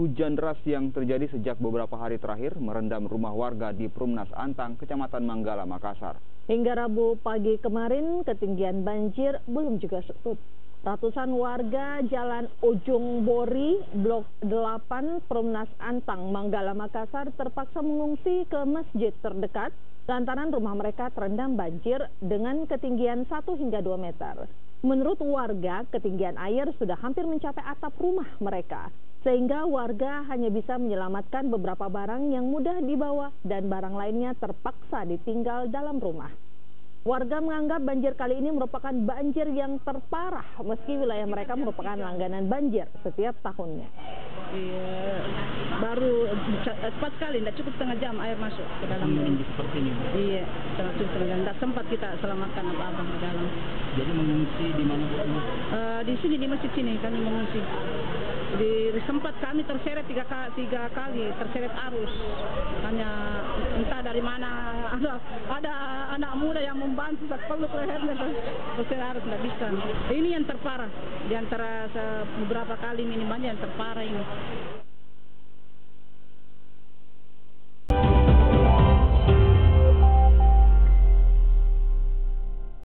Hujan deras yang terjadi sejak beberapa hari terakhir merendam rumah warga di Perumnas Antang, Kecamatan Manggala, Makassar. Hingga Rabu pagi kemarin, ketinggian banjir belum juga surut. Ratusan warga Jalan Ujung Bori, Blok 8, Perumnas Antang, Manggala, Makassar terpaksa mengungsi ke masjid terdekat lantaran rumah mereka terendam banjir dengan ketinggian 1 hingga 2 meter. Menurut warga, ketinggian air sudah hampir mencapai atap rumah mereka, sehingga warga hanya bisa menyelamatkan beberapa barang yang mudah dibawa dan barang lainnya terpaksa ditinggal dalam rumah. Warga menganggap banjir kali ini merupakan banjir yang terparah meski wilayah mereka merupakan langganan banjir setiap tahunnya. Iya, baru cepat sekali, tidak cukup setengah jam air masuk ke dalam. Seperti ini? Iya, setengah jam. Tidak sempat kita selamatkan apa-apa di dalam. Jadi mengungsi di mana? Di sini, di masjid sini kami mengungsi. Sempat kami terseret tiga kali, terseret arus. Hanya entah dari mana ada anak muda yang membantu, peluk lehernya terseret arus, tidak bisa. Ini yang terparah di antara beberapa kali minimalnya yang terparah ini.